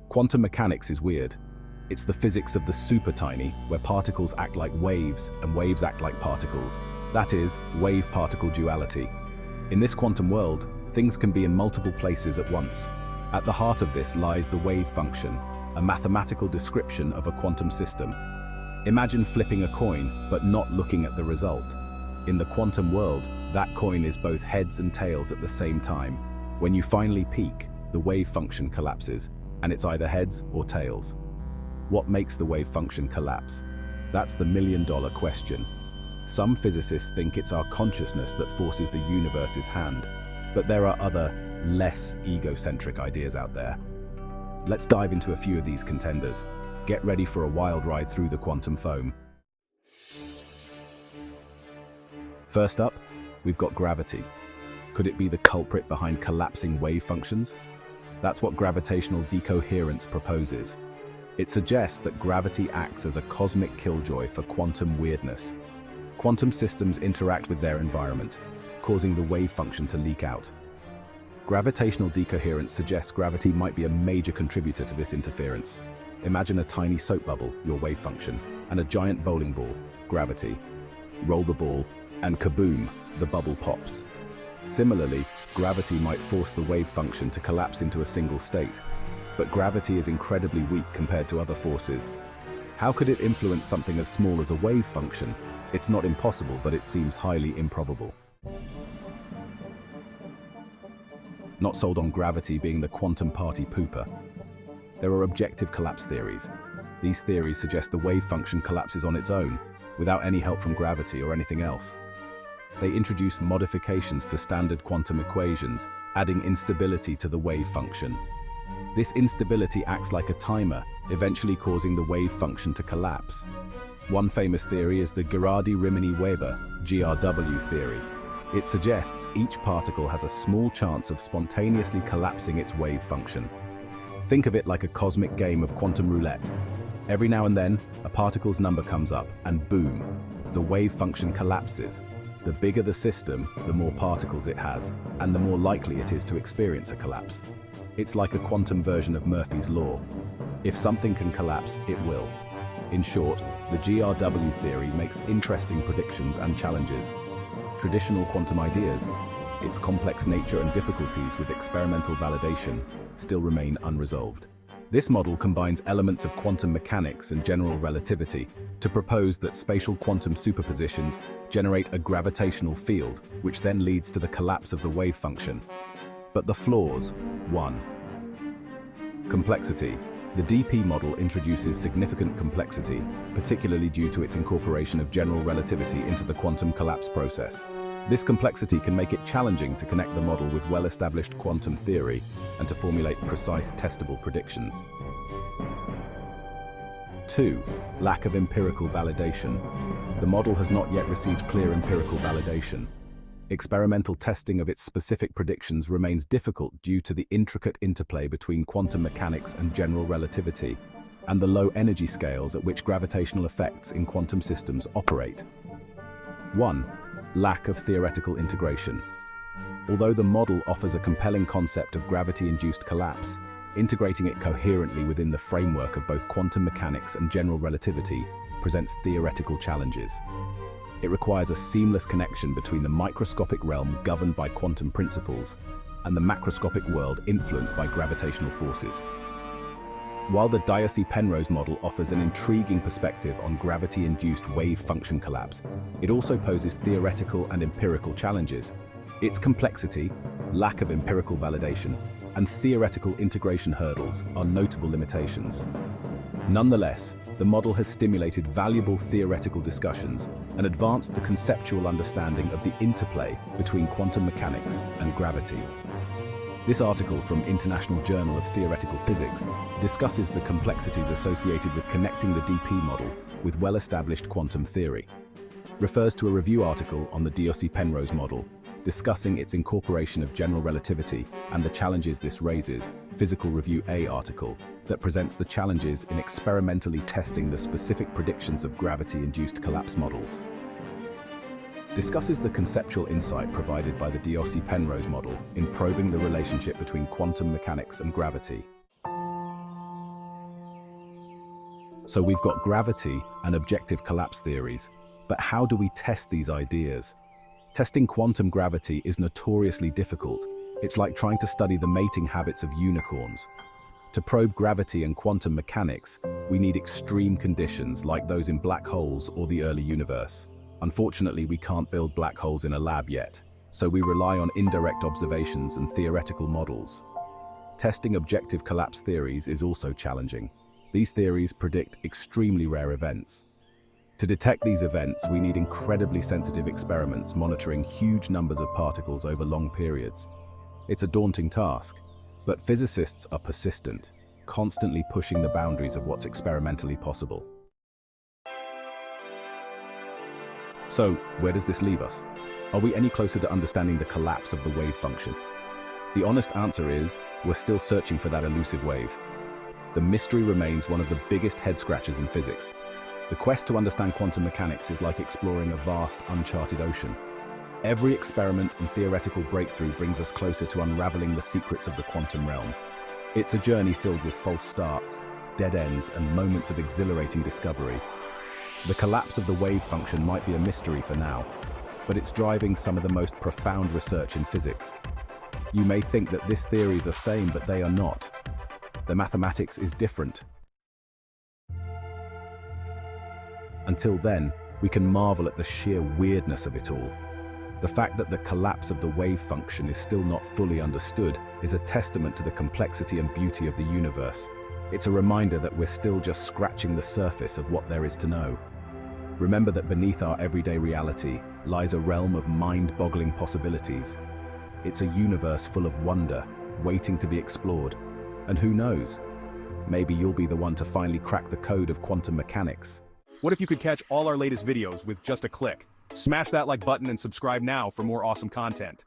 Quantum mechanics is weird. It's the physics of the super tiny, where particles act like waves and waves act like particles. That is, wave-particle duality. In this quantum world, things can be in multiple places at once. At the heart of this lies the wave function, a mathematical description of a quantum system. Imagine flipping a coin, but not looking at the result. In the quantum world, that coin is both heads and tails at the same time. When you finally peak, the wave function collapses, and it's either heads or tails. What makes the wave function collapse? That's the million-dollar question. Some physicists think it's our consciousness that forces the universe's hand, but there are other, less egocentric ideas out there. Let's dive into a few of these contenders. Get ready for a wild ride through the quantum foam. First up, we've got gravity. Could it be the culprit behind collapsing wave functions? That's what gravitational decoherence proposes. It suggests that gravity acts as a cosmic killjoy for quantum weirdness. Quantum systems interact with their environment, causing the wave function to leak out. Gravitational decoherence suggests gravity might be a major contributor to this interference. Imagine a tiny soap bubble, your wave function, and a giant bowling ball, gravity. Roll the ball, and kaboom, the bubble pops. Similarly, gravity might force the wave function to collapse into a single state. But gravity is incredibly weak compared to other forces. How could it influence something as small as a wave function? It's not impossible, but it seems highly improbable. Not sold on gravity being the quantum party pooper. There are objective collapse theories. These theories suggest the wave function collapses on its own, without any help from gravity or anything else. They introduce modifications to standard quantum equations, adding instability to the wave function. This instability acts like a timer, eventually causing the wave function to collapse. One famous theory is the Girardi-Rimini-Weber (GRW) theory. It suggests each particle has a small chance of spontaneously collapsing its wave function. Think of it like a cosmic game of quantum roulette. Every now and then, a particle's number comes up, and boom, the wave function collapses. The bigger the system, the more particles it has, and the more likely it is to experience a collapse. It's like a quantum version of Murphy's Law. If something can collapse, it will. In short, the GRW theory makes interesting predictions and challenges. Traditional quantum ideas, its complex nature and difficulties with experimental validation, still remain unresolved. This model combines elements of quantum mechanics and general relativity to propose that spatial quantum superpositions generate a gravitational field, which then leads to the collapse of the wave function. But the flaws: 1. Complexity. The DP model introduces significant complexity, particularly due to its incorporation of general relativity into the quantum collapse process. This complexity can make it challenging to connect the model with well-established quantum theory and to formulate precise, testable predictions. 2. Lack of empirical validation. The model has not yet received clear empirical validation. Experimental testing of its specific predictions remains difficult due to the intricate interplay between quantum mechanics and general relativity, and the low energy scales at which gravitational effects in quantum systems operate. 1. Lack of theoretical integration. Although the model offers a compelling concept of gravity-induced collapse, integrating it coherently within the framework of both quantum mechanics and general relativity presents theoretical challenges. It requires a seamless connection between the microscopic realm governed by quantum principles and the macroscopic world influenced by gravitational forces. While the Diocey-Penrose model offers an intriguing perspective on gravity-induced wave function collapse, it also poses theoretical and empirical challenges. Its complexity, lack of empirical validation, and theoretical integration hurdles are notable limitations. Nonetheless, the model has stimulated valuable theoretical discussions and advanced the conceptual understanding of the interplay between quantum mechanics and gravity. This article from International Journal of Theoretical Physics discusses the complexities associated with connecting the DP model with well-established quantum theory. Refers to a review article on the Diocey-Penrose model, discussing its incorporation of general relativity and the challenges this raises, Physical Review A article, that presents the challenges in experimentally testing the specific predictions of gravity-induced collapse models. Discusses the conceptual insight provided by the Diocey-Penrose model in probing the relationship between quantum mechanics and gravity. So we've got gravity and objective collapse theories, but how do we test these ideas? Testing quantum gravity is notoriously difficult. It's like trying to study the mating habits of unicorns. To probe gravity and quantum mechanics, we need extreme conditions like those in black holes or the early universe. Unfortunately, we can't build black holes in a lab yet, so we rely on indirect observations and theoretical models. Testing objective collapse theories is also challenging. These theories predict extremely rare events. To detect these events, we need incredibly sensitive experiments monitoring huge numbers of particles over long periods. It's a daunting task, but physicists are persistent, constantly pushing the boundaries of what's experimentally possible. So, where does this leave us? Are we any closer to understanding the collapse of the wave function? The honest answer is, we're still searching for that elusive wave. The mystery remains one of the biggest head-scratchers in physics. The quest to understand quantum mechanics is like exploring a vast, uncharted ocean. Every experiment and theoretical breakthrough brings us closer to unraveling the secrets of the quantum realm. It's a journey filled with false starts, dead ends, and moments of exhilarating discovery. The collapse of the wave function might be a mystery for now, but it's driving some of the most profound research in physics. You may think that this theory is the same, but they are not. The mathematics is different. Until then, we can marvel at the sheer weirdness of it all. The fact that the collapse of the wave function is still not fully understood is a testament to the complexity and beauty of the universe. It's a reminder that we're still just scratching the surface of what there is to know. Remember that beneath our everyday reality lies a realm of mind-boggling possibilities. It's a universe full of wonder, waiting to be explored. And who knows? Maybe you'll be the one to finally crack the code of quantum mechanics. What if you could catch all our latest videos with just a click? Smash that like button and subscribe now for more awesome content.